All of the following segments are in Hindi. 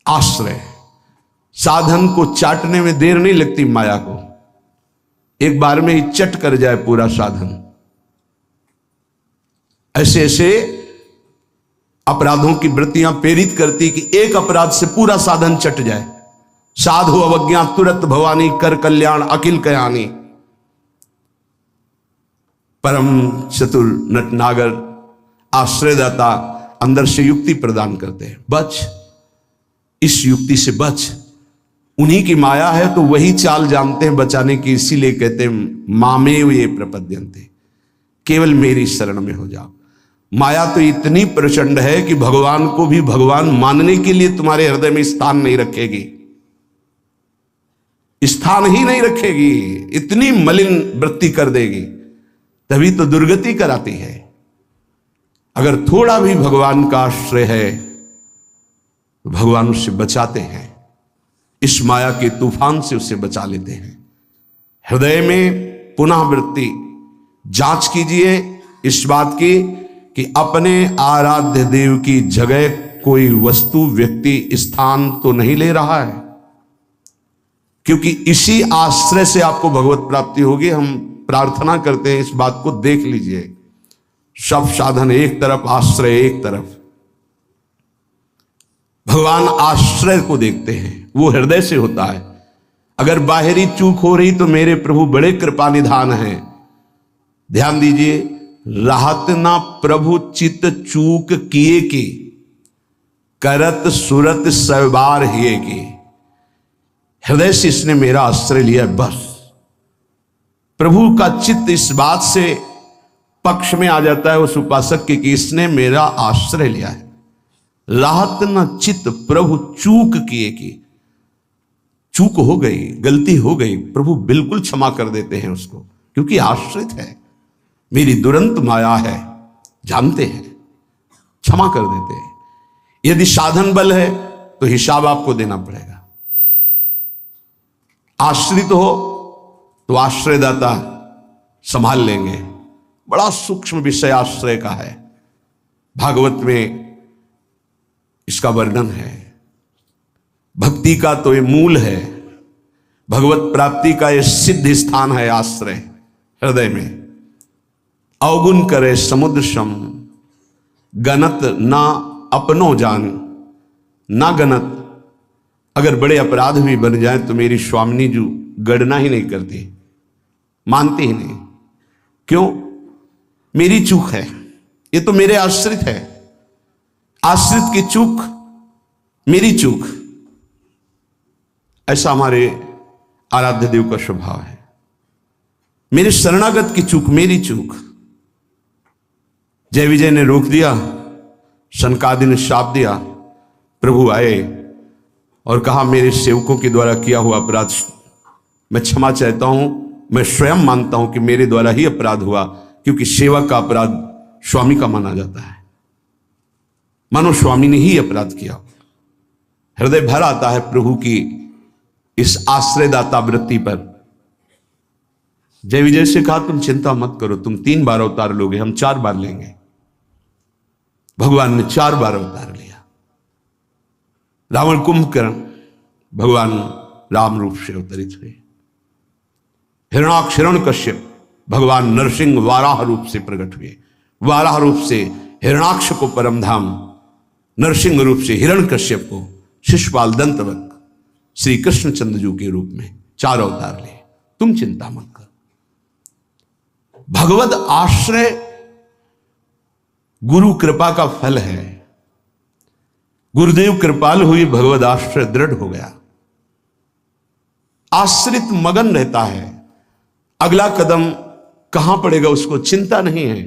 आश्रय। साधन को चाटने में देर नहीं लगती माया को, एक बार में ही चट कर जाए पूरा साधन। ऐसे ऐसे अपराधों की वृत्तियां प्रेरित करती कि एक अपराध से पूरा साधन चट जाए। साधु अवज्ञा तुरंत भवानी, कर कल्याण अखिल कयानी। परम चतुर नटनागर आश्रयदाता अंदर से युक्ति प्रदान करते हैं, बच, इस युक्ति से बच। उन्हीं की माया है तो वही चाल जानते हैं बचाने की, इसीलिए कहते हैं मामेव ये प्रपद्यन्ते, केवल मेरी शरण में हो जाओ। माया तो इतनी प्रचंड है कि भगवान को भी भगवान मानने के लिए तुम्हारे हृदय में स्थान नहीं रखेगी, स्थान ही नहीं रखेगी, इतनी मलिन वृत्ति कर देगी, तभी तो दुर्गति कराती है। अगर थोड़ा भी भगवान का आश्रय है तो भगवान उससे बचाते हैं, इस माया के तूफान से उसे बचा लेते हैं। हृदय में पुनः वृत्ति जांच कीजिए इस बात की कि अपने आराध्य देव की जगह कोई वस्तु, व्यक्ति, स्थान तो नहीं ले रहा है, क्योंकि इसी आश्रय से आपको भगवत प्राप्ति होगी। हम प्रार्थना करते हैं इस बात को देख लीजिए, सब साधन एक तरफ, आश्रय एक तरफ। भगवान आश्रय को देखते हैं, वो हृदय से होता है। अगर बाहरी चूक हो रही तो मेरे प्रभु बड़े कृपा निधान हैं। ध्यान दीजिए, राहत ना प्रभु चित चूक किए की, करत सुरत सवार हिए की। हृदय से इसने मेरा आश्रय लिया, बस। प्रभु का चित्त इस बात से पक्ष में आ जाता है उस उपासक के कि इसने मेरा आश्रय लिया है। राहत न चित्त प्रभु चूक किए की, चूक हो गई, गलती हो गई, प्रभु बिल्कुल क्षमा कर देते हैं उसको, क्योंकि आश्रित है, मेरी दुरंत माया है, जानते हैं, क्षमा कर देते हैं। यदि साधन बल है तो हिसाब आपको देना पड़ेगा। आश्रित हो तो आश्रयदाता संभाल लेंगे। बड़ा सूक्ष्म विषय आश्रय का है, भागवत में इसका वर्णन है। भक्ति का तो ये मूल है, भगवत प्राप्ति का ये सिद्ध स्थान है आश्रय, हृदय में। अवगुण करे समुद्र सम, गणत ना अपनो जान, ना गणत। अगर बड़े अपराध भी बन जाए तो मेरी स्वामिनी जी गणना ही नहीं करती, मानती ही नहीं। क्यों? मेरी चूक है, ये तो मेरे आश्रित है, आश्रित की चूक मेरी चूक। ऐसा हमारे आराध्य देव का स्वभाव है। मेरे शरणागत की चूक मेरी चूक। जय विजय ने रोक दिया, सनकादि ने शाप दिया, प्रभु आए और कहा मेरे सेवकों के द्वारा किया हुआ अपराध मैं क्षमा चाहता हूं। मैं स्वयं मानता हूं कि मेरे द्वारा ही अपराध हुआ, क्योंकि सेवा का अपराध स्वामी का माना जाता है, मानो स्वामी ने ही अपराध किया। हृदय भर आता है प्रभु की इस आश्रयदाता वृत्ति पर। जय विजय से कहा तुम चिंता मत करो, तुम 3 बार अवतार लोगे, हम 4 बार लेंगे। भगवान ने 4 बार अवतार लिया। रावण कुंभकर्ण भगवान राम रूप से अवतरित हुए। हिरणाक्ष हिरण्यकश्यप भगवान नरसिंह वाराह रूप से प्रकट हुए। वाराह रूप से हिरणाक्ष को परमधाम, नरसिंह रूप से हिरण्यकश्यप को शिशुपाल दंतवत श्री कृष्णचंद्र जी के रूप में 4 अवतार लिए। तुम चिंता मत कर। भगवद आश्रय गुरु कृपा का फल है। गुरुदेव कृपाल हुई, भगवद आश्रय दृढ़ हो गया। आश्रित मगन रहता है, अगला कदम कहां पड़ेगा उसको चिंता नहीं है,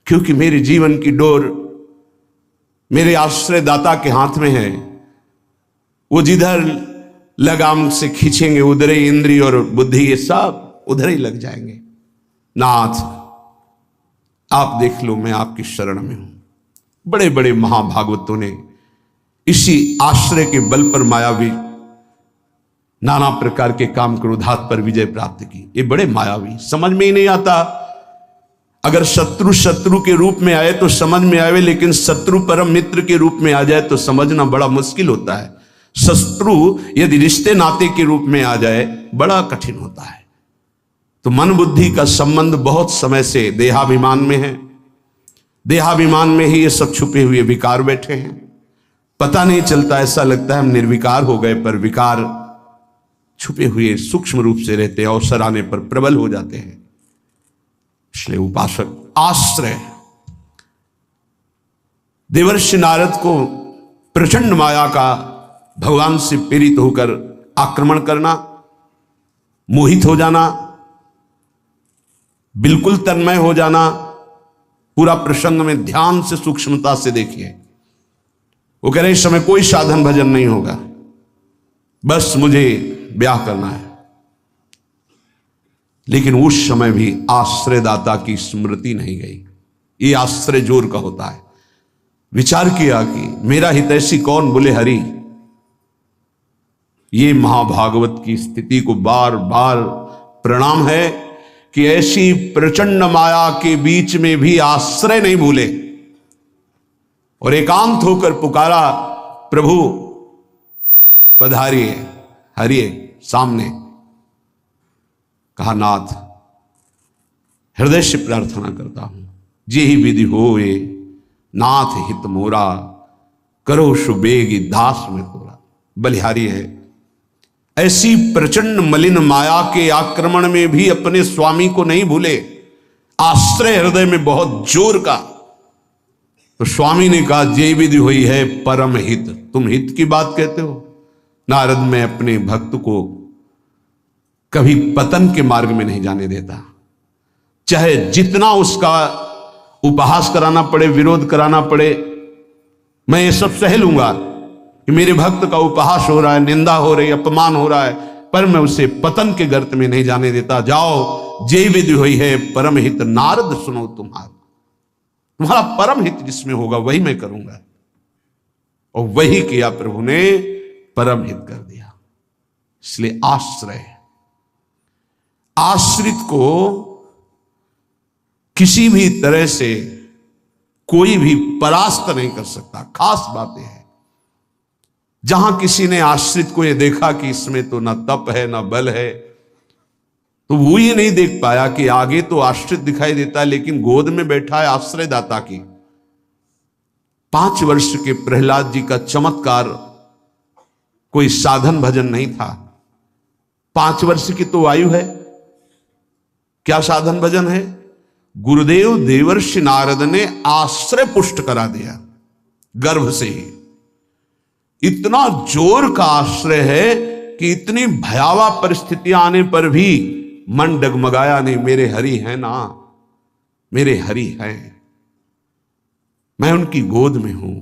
क्योंकि मेरे जीवन की डोर मेरे आश्रयदाता के हाथ में है। वो जिधर लगाम से खींचेंगे उधर ही इंद्रिय और बुद्धि ये सब उधर ही लग जाएंगे। नाथ आप देख लो, मैं आपकी शरण में हूं। बड़े बड़े महाभागवतों ने इसी आश्रय के बल पर मायावी नाना प्रकार के काम क्रोधात पर विजय प्राप्त की। ये बड़े मायावी, समझ में ही नहीं आता। अगर शत्रु शत्रु के रूप में आए तो समझ में आवे, लेकिन शत्रु परम मित्र के रूप में आ जाए तो समझना बड़ा मुश्किल होता है। शत्रु यदि रिश्ते नाते के रूप में आ जाए बड़ा कठिन होता है। तो मन बुद्धि का संबंध बहुत समय से देहाभिमान में है। देहाभिमान में ही ये सब छुपे हुए विकार बैठे हैं, पता नहीं चलता, ऐसा लगता है हम निर्विकार हो गए, पर विकार छुपे हुए सूक्ष्म रूप से रहते हैं, अवसर आने पर प्रबल हो जाते हैं। इसलिए उपासक आश्रय, देवर्षि नारद को प्रचंड माया का भगवान से प्रेरित होकर आक्रमण करना, मोहित हो जाना, बिल्कुल तन्मय हो जाना, पूरा प्रसंग में ध्यान से सूक्ष्मता से देखिए। वो कह रहे इस समय कोई साधन भजन नहीं होगा, बस मुझे ब्याह करना है। लेकिन उस समय भी आश्रयदाता की स्मृति नहीं गई। ये आश्रय जोर का होता है। विचार किया कि मेरा हितैषी कौन, बोले हरि। ये महाभागवत की स्थिति को बार बार प्रणाम है कि ऐसी प्रचंड माया के बीच में भी आश्रय नहीं भूले और एकांत होकर पुकारा, प्रभु पधारिए, हरिए सामने। कहा नाथ हृदय से प्रार्थना करता हूं, जे ही विधि होए नाथ हित मोरा, करो सुबेगी दास में तोरा। बलिहारी है, ऐसी प्रचंड मलिन माया के आक्रमण में भी अपने स्वामी को नहीं भूले, आश्रय हृदय में बहुत जोर का। तो स्वामी ने कहा जे विधि हुई है परम हित। तुम हित की बात कहते हो? नारद, मैं अपने भक्त को कभी पतन के मार्ग में नहीं जाने देता, चाहे जितना उसका उपहास कराना पड़े, विरोध कराना पड़े, मैं ये सब सह लूंगा कि मेरे भक्त का उपहास हो रहा है, निंदा हो रही है, अपमान हो रहा है, पर मैं उसे पतन के गर्त में नहीं जाने देता। जाओ, जे विधि हुई है परम हित, नारद सुनो तुम्हारा परम हित जिसमें होगा वही मैं करूंगा। और वही किया, प्रभु ने परम हित कर दिया। इसलिए आश्रय, आश्रित को किसी भी तरह से कोई भी परास्त नहीं कर सकता। खास बातें हैं। जहां किसी ने आश्रित को यह देखा कि इसमें तो ना तप है ना बल है, तो वो ये नहीं देख पाया कि आगे तो आश्रित दिखाई देता है लेकिन गोद में बैठा है आश्रयदाता की। 5 वर्ष के प्रहलाद जी का चमत्कार कोई साधन भजन नहीं था। 5 वर्ष की तो आयु है, क्या साधन भजन है? गुरुदेव देवर्षि नारद ने आश्रय पुष्ट करा दिया गर्भ से ही। इतना जोर का आश्रय है कि इतनी भयावह परिस्थितियां आने पर भी मन डगमगाया नहीं। मेरे हरि हैं ना, मेरे हरि हैं, मैं उनकी गोद में हूं,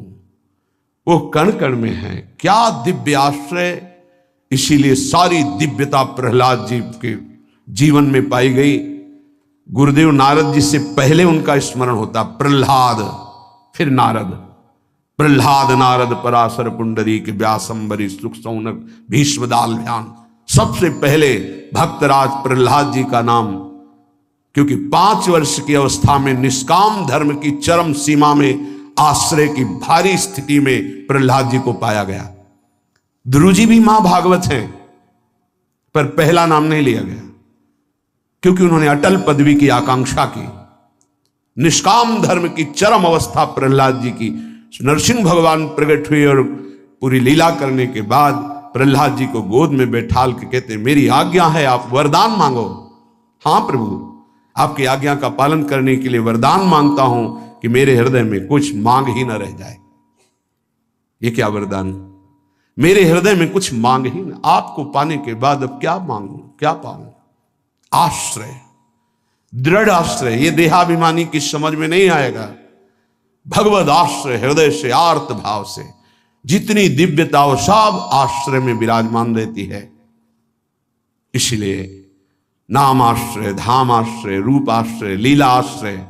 वो कण कण में है। क्या दिव्य आश्रय! इसीलिए सारी दिव्यता प्रहलाद जी के जीवन में पाई गई। गुरुदेव नारद जी से पहले उनका स्मरण होता प्रहलाद, फिर नारद। प्रहलाद नारद पराशर पुंडरीक व्यासंबरी सुख सौनक भीष्मदाल ध्यान। सबसे पहले भक्तराज प्रहलाद जी का नाम, क्योंकि 5 वर्ष की अवस्था में निष्काम धर्म की चरम सीमा में आश्रय की भारी स्थिति में प्रहलाद जी को पाया गया। ध्रुव जी भी महाभागवत हैं, पर पहला नाम नहीं लिया गया क्योंकि उन्होंने अटल पदवी की आकांक्षा की। निष्काम धर्म की चरम अवस्था प्रहलाद जी की। नरसिंह भगवान प्रकट हुए और पूरी लीला करने के बाद प्रहलाद जी को गोद में बैठाल के कहते, मेरी आज्ञा है, आप वरदान मांगो। हाँ प्रभु, आपकी आज्ञा का पालन करने के लिए वरदान मांगता हूं कि मेरे हृदय में कुछ मांग ही न रह जाए। ये क्या वरदान? मेरे हृदय में कुछ मांग ही न, आपको पाने के बाद अब क्या मांगू, क्या पाऊं? आश्रय, दृढ़ आश्रय। ये देहाभिमानी की समझ में नहीं आएगा। भगवद आश्रय, हृदय से आर्त भाव से जितनी दिव्यता वो सब आश्रय में विराजमान रहती है। इसलिए नाम आश्रय, धाम आश्रय, रूप आश्रय, लीला आश्रय,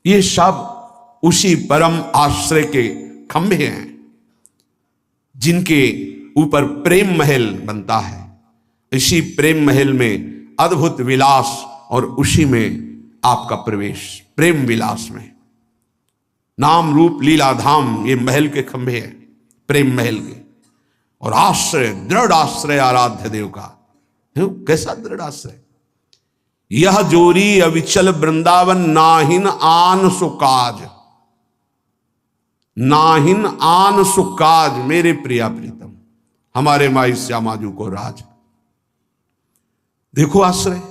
ये सब उसी परम आश्रय के खंभे हैं जिनके ऊपर प्रेम महल बनता है। इसी प्रेम महल में अद्भुत विलास और उसी में आपका प्रवेश, प्रेम विलास में। नाम रूप लीला धाम, ये महल के खंभे हैं, प्रेम महल के। और आश्रय, दृढ़ आश्रय आराध्य देव का। कैसा दृढ़ आश्रय? यह जोरी अविचल वृंदावन, नाहिन आन सुकाज, नाहिन आन सुकाज। मेरे प्रिया प्रीतम, हमारे माई श्यामाजू को राज। देखो आश्रय,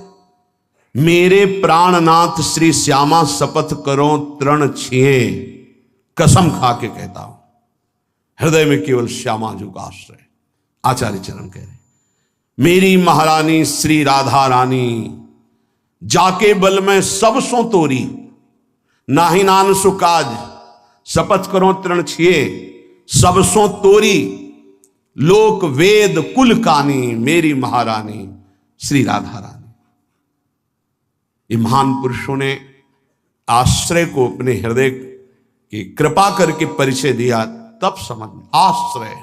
मेरे प्राणनाथ श्री श्यामा शपथ करो तृण छिए, कसम खा के कहता हूं, हृदय में केवल श्यामाजू का आश्रय। आचार्य चरण कह रहे, मेरी महारानी श्री राधा रानी, जाके बल में सब सो तोरी, नाहि नान सुकाज, शपथ करो तृण छिए, सब सो तोरी, लोक वेद कुल कानी, मेरी महारानी श्री राधा रानी। ये महान पुरुषों ने आश्रय को अपने हृदय की कृपा करके परिचय दिया, तब समझ में। आश्रय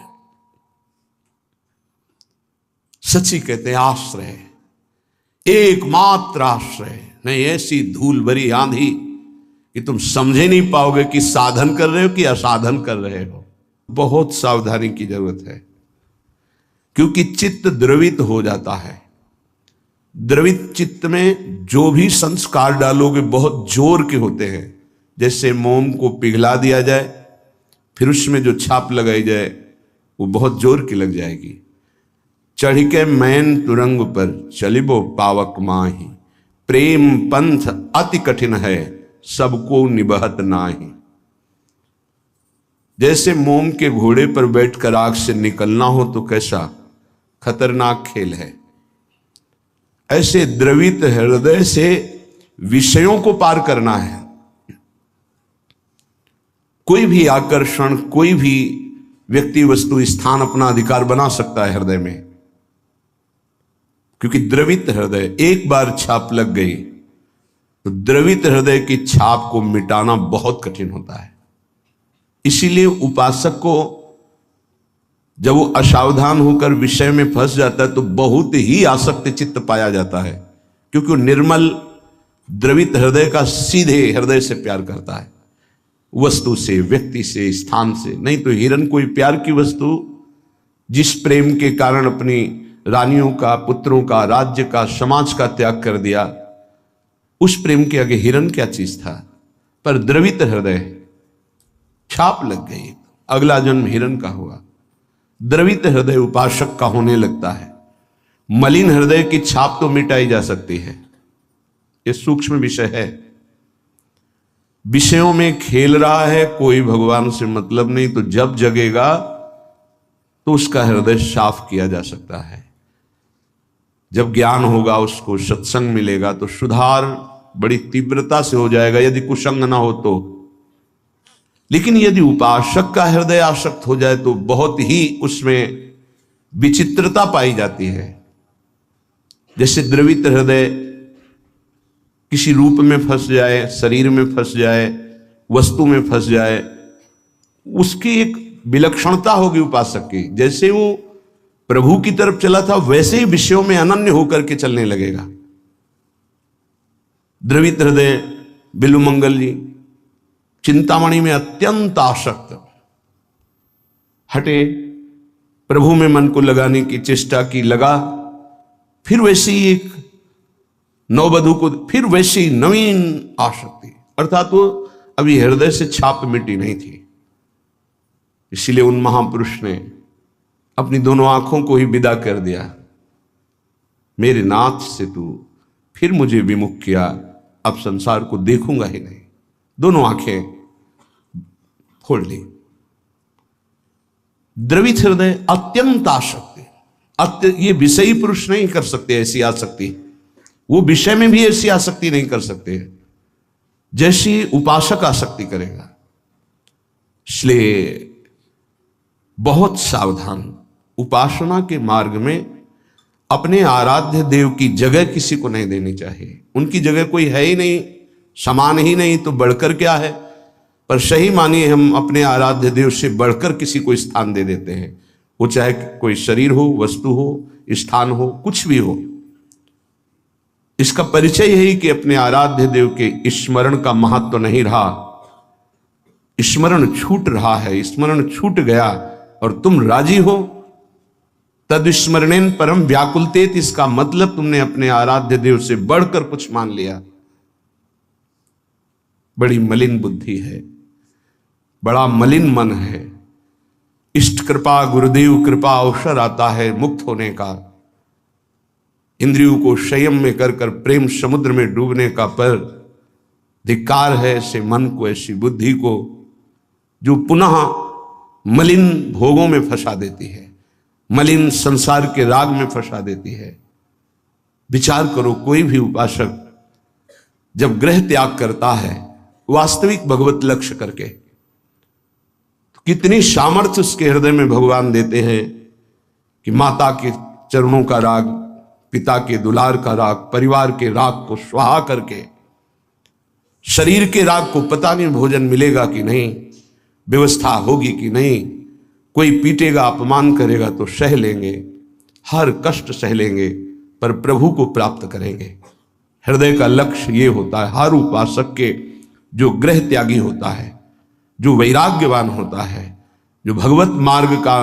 सच्ची कहते हैं, आश्रय एकमात्र आश्रय। नहीं ऐसी धूल भरी आंधी कि तुम समझे नहीं पाओगे कि साधन कर रहे हो कि असाधन कर रहे हो। बहुत सावधानी की जरूरत है, क्योंकि चित्त द्रवित हो जाता है। द्रवित चित्त में जो भी संस्कार डालोगे बहुत जोर के होते हैं। जैसे मोम को पिघला दिया जाए, फिर उसमें जो छाप लगाई जाए वो बहुत जोर की लग जाएगी। चढ़ के मैन तुरंग पर चलिबो पावक माही, प्रेम पंथ अति कठिन है, सबको निबहत नाही। जैसे मोम के घोड़े पर बैठकर आग से निकलना हो तो कैसा खतरनाक खेल है, ऐसे द्रवित हृदय से विषयों को पार करना है। कोई भी आकर्षण, कोई भी व्यक्ति, वस्तु, स्थान अपना अधिकार बना सकता है हृदय में, क्योंकि द्रवित हृदय, एक बार छाप लग गई तो द्रवित हृदय की छाप को मिटाना बहुत कठिन होता है। इसीलिए उपासक को जब वो असावधान होकर विषय में फंस जाता है तो बहुत ही आसक्त चित्त पाया जाता है, क्योंकि वो निर्मल द्रवित हृदय का सीधे हृदय से प्यार करता है, वस्तु से, व्यक्ति से, स्थान से। नहीं तो हिरन कोई प्यार की वस्तु जिस प्रेम के कारण अपनी रानियों का, पुत्रों का, राज्य का, समाज का त्याग कर दिया, उस प्रेम के आगे हिरन क्या चीज था। पर द्रवित हृदय, छाप लग गई, अगला जन्म हिरन का हुआ। द्रवित हृदय उपासक का होने लगता है। मलिन हृदय की छाप तो मिटाई जा सकती है, यह सूक्ष्म विषय है। विषयों में खेल रहा है, कोई भगवान से मतलब नहीं, तो जब जगेगा तो उसका हृदय साफ किया जा सकता है। जब ज्ञान होगा, उसको सत्संग मिलेगा तो सुधार बड़ी तीव्रता से हो जाएगा, यदि कुसंग ना हो तो। लेकिन यदि उपासक का हृदय आसक्त हो जाए तो बहुत ही उसमें विचित्रता पाई जाती है। जैसे द्रवित हृदय किसी रूप में फंस जाए, शरीर में फंस जाए, वस्तु में फंस जाए, उसकी एक विलक्षणता होगी उपासक की। जैसे वो प्रभु की तरफ चला था वैसे ही विषयों में अनन्य होकर के चलने लगेगा। द्रवित हृदय बिल्वमंगल जी चिंतामणि में अत्यंत आसक्त, हटे, प्रभु में मन को लगाने की चेष्टा की, लगा, फिर वैसी एक नववधु को, फिर वैसी नवीन आसक्ति, अर्थात वो अभी हृदय से छाप मिटी नहीं थी। इसीलिए उन महापुरुष ने अपनी दोनों आंखों को ही विदा कर दिया। मेरे नाथ से तू फिर मुझे विमुख किया, अब संसार को देखूंगा ही नहीं। दोनों आंखें खोल ली। द्रवित हृदय अत्यंत आसक्ति, ये विषयी पुरुष नहीं कर सकते ऐसी आसक्ति, वो विषय में भी ऐसी आसक्ति नहीं कर सकते जैसी उपासक आसक्ति करेगा। इसलिए बहुत सावधान, उपासना के मार्ग में अपने आराध्य देव की जगह किसी को नहीं देनी चाहिए। उनकी जगह कोई है ही नहीं, समान ही नहीं, तो बढ़कर क्या है। पर सही मानिए हम अपने आराध्य देव से बढ़कर किसी को स्थान दे देते हैं, वो चाहे कोई शरीर हो, वस्तु हो, स्थान हो, कुछ भी हो। इसका परिचय यही कि अपने आराध्य देव के स्मरण का महत्व नहीं रहा, स्मरण छूट रहा है, स्मरण छूट गया और तुम राजी हो तदस्मरणेन परम व्याकुलतेत, इसका मतलब तुमने अपने आराध्य देव से बढ़कर कुछ मान लिया। बड़ी मलिन बुद्धि है, बड़ा मलिन मन है। इष्ट कृपा गुरुदेव कृपा अवसर आता है मुक्त होने का, इंद्रियों को संयम में कर कर प्रेम समुद्र में डूबने का, पर धिक्कार है ऐसे मन को, ऐसी बुद्धि को जो पुनः मलिन भोगों में फंसा देती है, मलिन संसार के राग में फंसा देती है। विचार करो, कोई भी उपासक जब ग्रह त्याग करता है वास्तविक भगवत लक्ष्य करके, तो कितनी सामर्थ्य उसके हृदय में भगवान देते हैं कि माता के चरणों का राग, पिता के दुलार का राग, परिवार के राग को स्वाहा करके, शरीर के राग को पता नहीं भोजन मिलेगा कि नहीं, व्यवस्था होगी कि नहीं, कोई पीटेगा अपमान करेगा तो सह लेंगे, हर कष्ट सह लेंगे, पर प्रभु को प्राप्त करेंगे। हृदय का लक्ष्य ये होता है हर उपासक के, जो ग्रह त्यागी होता है, जो वैराग्यवान होता है, जो भगवत मार्ग का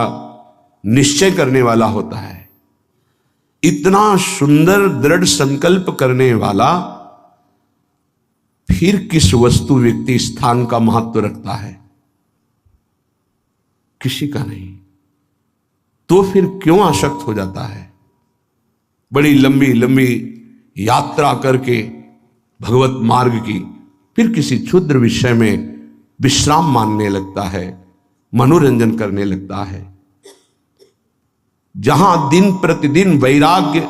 निश्चय करने वाला होता है, इतना सुंदर दृढ़ संकल्प करने वाला, फिर किस वस्तु व्यक्ति स्थान का महत्व रखता है? किसी का नहीं। तो फिर क्यों आसक्त हो जाता है? बड़ी लंबी लंबी यात्रा करके भगवत मार्ग की, फिर किसी क्षुद्र विषय में विश्राम मानने लगता है, मनोरंजन करने लगता है। जहां दिन प्रतिदिन वैराग्य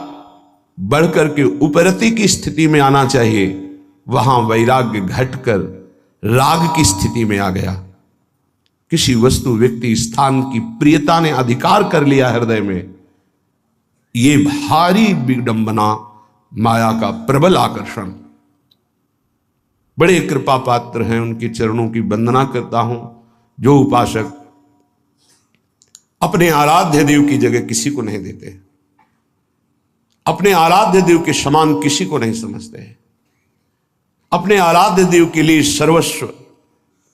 बढ़कर के उपरति की स्थिति में आना चाहिए, वहां वैराग्य घटकर राग की स्थिति में आ गया। किसी वस्तु व्यक्ति स्थान की प्रियता ने अधिकार कर लिया हृदय में, ये भारी विडंबना, माया का प्रबल आकर्षण। बड़े कृपा पात्र हैं, उनके चरणों की वंदना करता हूं जो उपासक अपने आराध्य देव की जगह किसी को नहीं देते, अपने आराध्य देव के समान किसी को नहीं समझते, अपने आराध्य देव के लिए सर्वस्व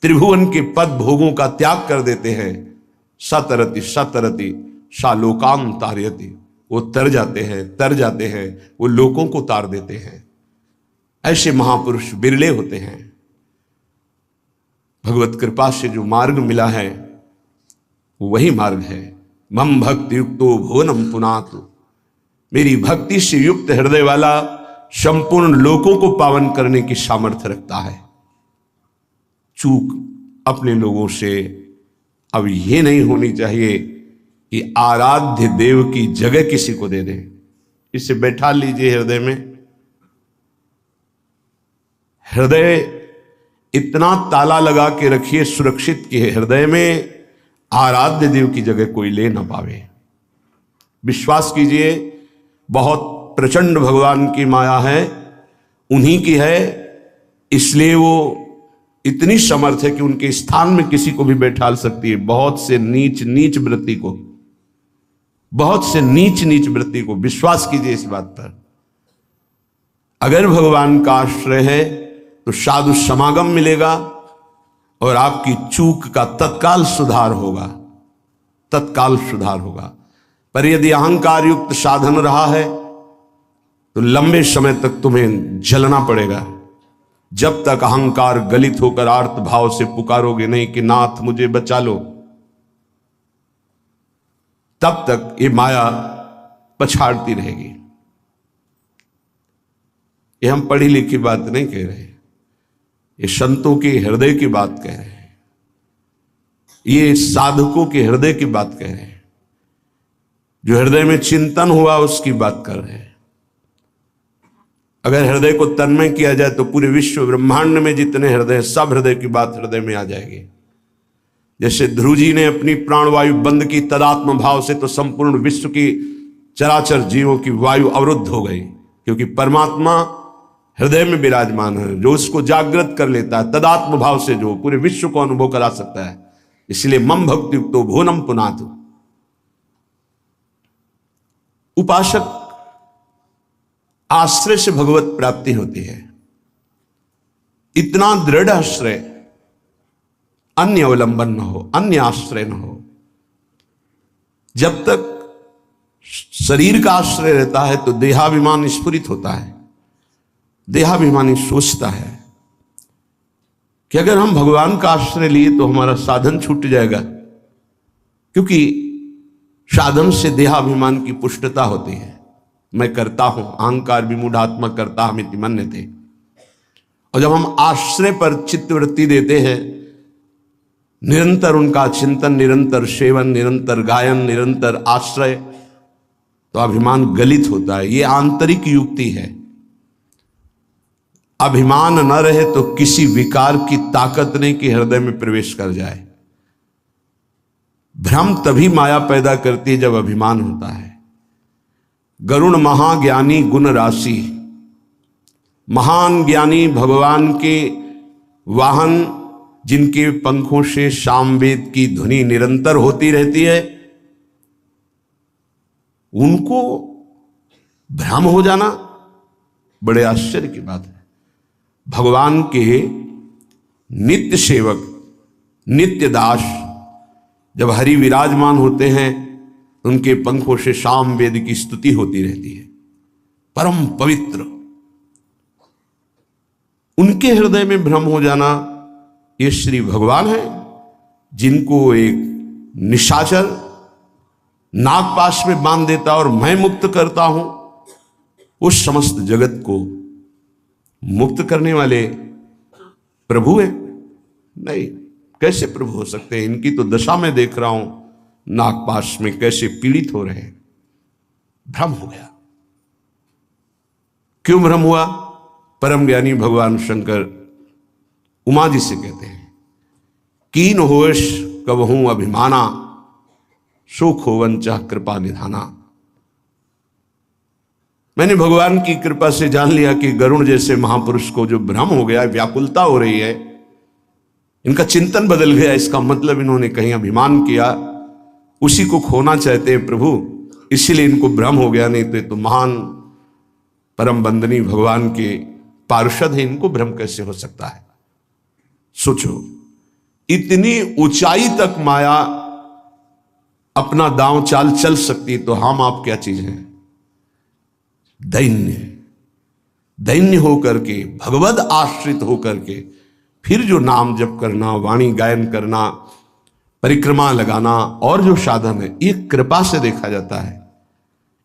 त्रिभुवन के पद भोगों का त्याग कर देते हैं। सतरति सतरति शालोकाम तारयति, वो तर जाते हैं, वो लोगों को तार देते हैं। ऐसे महापुरुष बिरले होते हैं। भगवत कृपा से जो मार्ग मिला है वो वही मार्ग है। मम भक्ति युक्तो भुवनम पुनातु, मेरी भक्ति से युक्त हृदय वाला संपूर्ण लोकों को पावन करने की सामर्थ्य रखता है। चूक अपने लोगों से अब ये नहीं होनी चाहिए कि आराध्य देव की जगह किसी को दे दे। इसे बैठा लीजिए हृदय में। हृदय इतना ताला लगा के रखिए, सुरक्षित कि हृदय में आराध्य देव की जगह कोई ले ना पावे। विश्वास कीजिए, बहुत प्रचंड भगवान की माया है, उन्हीं की है, इसलिए वो इतनी समर्थ है कि उनके स्थान में किसी को भी बैठा सकती है। बहुत से नीच नीच वृत्ति को, बहुत से नीच नीच वृत्ति को, विश्वास कीजिए इस बात पर। अगर भगवान का आश्रय है तो साधु समागम मिलेगा और आपकी चूक का तत्काल सुधार होगा, तत्काल सुधार होगा। पर यदि अहंकार युक्त साधन रहा है तो लंबे समय तक तुम्हें जलना पड़ेगा। जब तक अहंकार गलित होकर आर्त भाव से पुकारोगे नहीं कि नाथ मुझे बचा लो, तब तक ये माया पछाड़ती रहेगी। ये हम पढ़ी लिखी बात नहीं कह रहे, ये संतों के हृदय की बात कह रहे हैं, ये साधकों के हृदय की बात कह रहे हैं, जो हृदय में चिंतन हुआ उसकी बात कर रहे हैं। अगर हृदय को तन्मय किया जाए तो पूरे विश्व ब्रह्मांड में जितने हृदय, सब हृदय की बात हृदय में आ जाएगी। जैसे ध्रुव जी ने अपनी प्राणवायु बंद की तदात्म भाव से, तो संपूर्ण विश्व की चराचर जीवों की वायु अवरुद्ध हो गई, क्योंकि परमात्मा हृदय में विराजमान है, जो उसको जागृत कर लेता है तदात्म भाव से, जो पूरे विश्व को अनुभव करा सकता है। इसलिए मम भक्ति युक्तो भुवनम पुनातु। उपासक आश्रय से भगवत प्राप्ति होती है। इतना दृढ़ आश्रय, अन्य अवलंबन न हो, अन्य आश्रय न हो। जब तक शरीर का आश्रय रहता है तो देहाभिमान स्फुरित होता है, देहाभिमानी सोचता है कि अगर हम भगवान का आश्रय लिए तो हमारा साधन छूट जाएगा, क्योंकि साधन से देहाभिमान की पुष्टता होती है। मैं करता हूं, अहंकार विमूढ़ात्मा करता हमिति मन्यते। और जब हम आश्रय पर चित्तवृत्ति देते हैं, निरंतर उनका चिंतन, निरंतर सेवन, निरंतर गायन, निरंतर आश्रय, तो अभिमान गलित होता है। ये आंतरिक युक्ति है। अभिमान न रहे तो किसी विकार की ताकत नहीं कि हृदय में प्रवेश कर जाए। भ्रम तभी माया पैदा करती है जब अभिमान होता है। गरुण महाज्ञानी गुण राशि, महान ज्ञानी भगवान के वाहन, जिनके पंखों से सामवेद की ध्वनि निरंतर होती रहती है, उनको भ्रम हो जाना बड़े आश्चर्य की बात है। भगवान के नित्य सेवक, नित्य दास जब हरि विराजमान होते हैं, उनके पंखों से सामवेद की स्तुति होती रहती है। परम पवित्र, उनके हृदय में भ्रम हो जाना, ये श्री भगवान है जिनको एक निशाचर नागपाश में बांध देता और मैं मुक्त करता हूं, उस समस्त जगत को मुक्त करने वाले प्रभु है। नहीं, कैसे प्रभु हो सकते हैं? इनकी तो दशा में देख रहा हूं, नागपाश में कैसे पीड़ित हो रहे हैं। भ्रम हो गया। क्यों भ्रम हुआ? परम ज्ञानी भगवान शंकर उमा जी से कहते हैं, कीन होश कबहूं अभिमाना, सुख होवन चाह कृपा निधाना। मैंने भगवान की कृपा से जान लिया कि गरुण जैसे महापुरुष को जो भ्रम हो गया, व्याकुलता हो रही है, इनका चिंतन बदल गया, इसका मतलब इन्होंने कहीं अभिमान किया, उसी को खोना चाहते हैं प्रभु, इसीलिए इनको भ्रम हो गया। नहीं तो महान परम बंदनी भगवान के पार्षद है, इनको भ्रम कैसे हो सकता है? सोचो, इतनी ऊंचाई तक माया अपना दांव चाल चल सकती, तो हम आप क्या चीज हैं? दैन्य, दैन्य होकर के, भगवद आश्रित होकर के फिर जो नाम जप करना, वाणी गायन करना, परिक्रमा लगाना और जो साधन है, ये कृपा से देखा जाता है।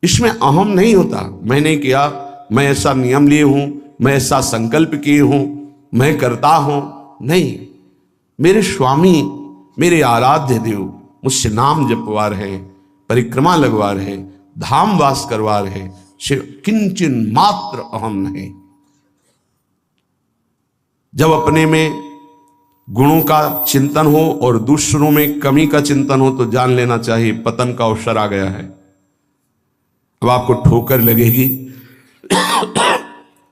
इसमें अहम नहीं होता, मैंने किया, मैं ऐसा नियम लिए हूं, मैं ऐसा संकल्प किए हूं, मैं करता हूं। नहीं, मेरे स्वामी, मेरे आराध्य देव मुझसे नाम जपवा रहे, परिक्रमा लगवा रहे, धाम वास करवा रहे, किंचन मात्र अहम नहीं। जब अपने में गुणों का चिंतन हो और दूसरों में कमी का चिंतन हो, तो जान लेना चाहिए पतन का अवसर आ गया है। अब आपको ठोकर लगेगी,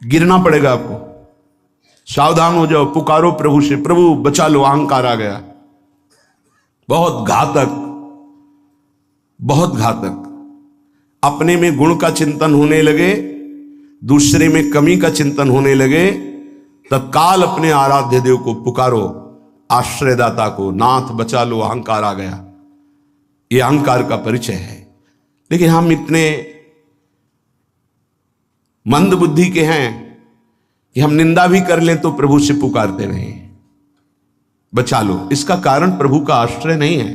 गिरना पड़ेगा आपको। सावधान हो जाओ, पुकारो प्रभु से, प्रभु बचा लो, अहंकार आ गया। बहुत घातक, बहुत घातक। अपने में गुण का चिंतन होने लगे, दूसरे में कमी का चिंतन होने लगे, तत्काल अपने आराध्य देव को पुकारो, आश्रयदाता को, नाथ बचा लो, अहंकार आ गया। ये अहंकार का परिचय है। लेकिन हम इतने मंद बुद्धि के हैं कि हम निंदा भी कर लें तो प्रभु से पुकारते नहीं, बचा लो। इसका कारण प्रभु का आश्रय नहीं है।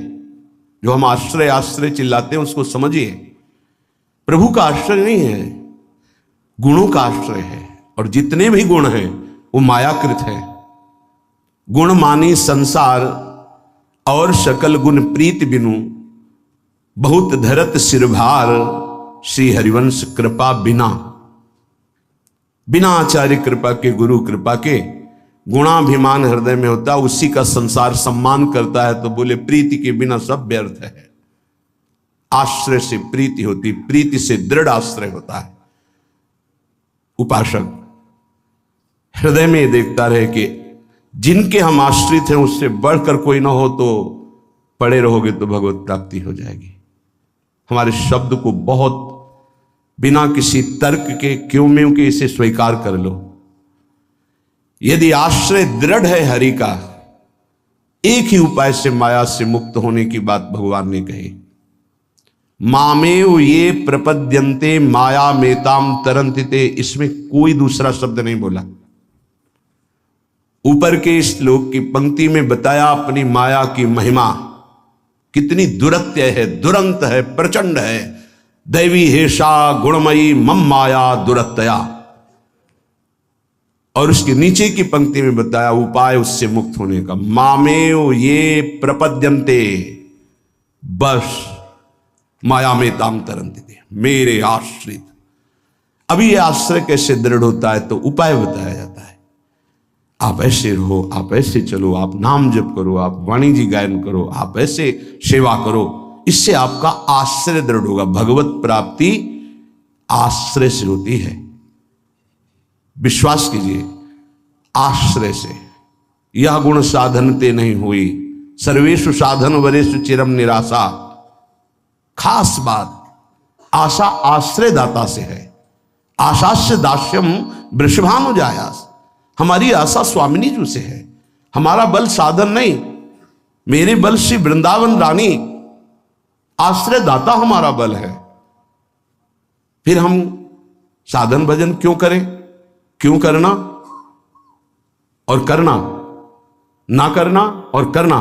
जो हम आश्रय आश्रय चिल्लाते हैं उसको समझिए, प्रभु का आश्रय नहीं है, गुणों का आश्रय है। और जितने भी गुण हैं वो मायाकृत है। गुण मानी संसार और सकल गुण प्रीत बिनु, बहुत धरत सिरभार, श्री हरिवंश कृपा बिना। बिना आचार्य कृपा के, गुरु कृपा के, गुणाभिमान हृदय में होता, उसी का संसार सम्मान करता है। तो बोले प्रीति के बिना सब व्यर्थ है। आश्रय से प्रीति होती, प्रीति से दृढ़ आश्रय होता है। उपासक हृदय में देखता रहे कि जिनके हम आश्रित हैं उससे बढ़कर कोई ना हो, तो पड़े रहोगे तो भगवत प्राप्ति हो जाएगी। हमारे शब्द को बहुत बिना किसी तर्क के, क्यों में के, इसे स्वीकार कर लो। यदि आश्रय दृढ़ है हरि का, एक ही उपाय से माया से मुक्त होने की बात भगवान ने कही। मामेव ये प्रपद्यन्ते माया मेताम तरंतिते, इसमें कोई दूसरा शब्द नहीं बोला। ऊपर के इस श्लोक की पंक्ति में बताया अपनी माया की महिमा कितनी दुरत्य है, दुरंत है, प्रचंड है। दैवी हेषा गुणमयी मम माया दुरत्या। और उसके नीचे की पंक्ति में बताया उपाय उससे मुक्त होने का। मामेव ये प्रपद्यन्ते, बस माया में ताम तरंती, मेरे आश्रित। अभी ये आश्रय कैसे दृढ़ होता है तो उपाय बताया जाता है। आप ऐसे रहो, आप ऐसे चलो, आप नाम जप करो, आप वाणी जी गायन करो, आप ऐसे सेवा करो, इससे आपका आश्रय दृढ़ होगा। भगवत प्राप्ति आश्रय से होती है। विश्वास कीजिए, आश्रय से। यह गुण साधनते नहीं हुई, सर्वेषु साधन वरेषु चिरम निराशा। खास बात, आशा आश्रय दाता से है। आशास्य दास्यम वृषभानुजायास। हमारी आशा स्वामिनी जी से है। हमारा बल साधन नहीं, मेरे बल श्री वृंदावन रानी आश्रय दाता हमारा बल है। फिर हम साधन भजन क्यों करें? क्यों करना और करना, ना करना और करना,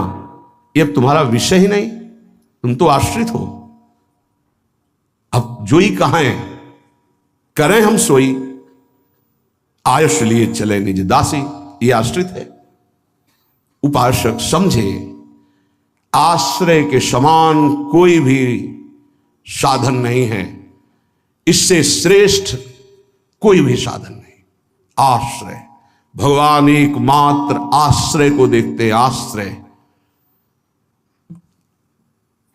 ये अब तुम्हारा विषय ही नहीं। तुम तो आश्रित हो। अब जो ही कहें करें हम सोई, आयुष लिए चले निज दासी, ये आश्रित है। उपासक समझे, आश्रय के समान कोई भी साधन नहीं है। इससे श्रेष्ठ कोई भी साधन नहीं। आश्रय, भगवान एकमात्र आश्रय को देखते हैं। आश्रय,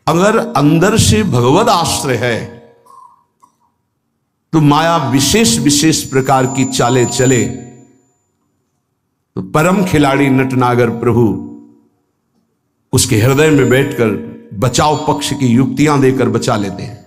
अगर अंदर से भगवत आश्रय है तो माया विशेष विशेष प्रकार की चालें चले तो परम खिलाड़ी नटनागर प्रभु उसके हृदय में बैठकर बचाव पक्ष की युक्तियां देकर बचा लेते हैं।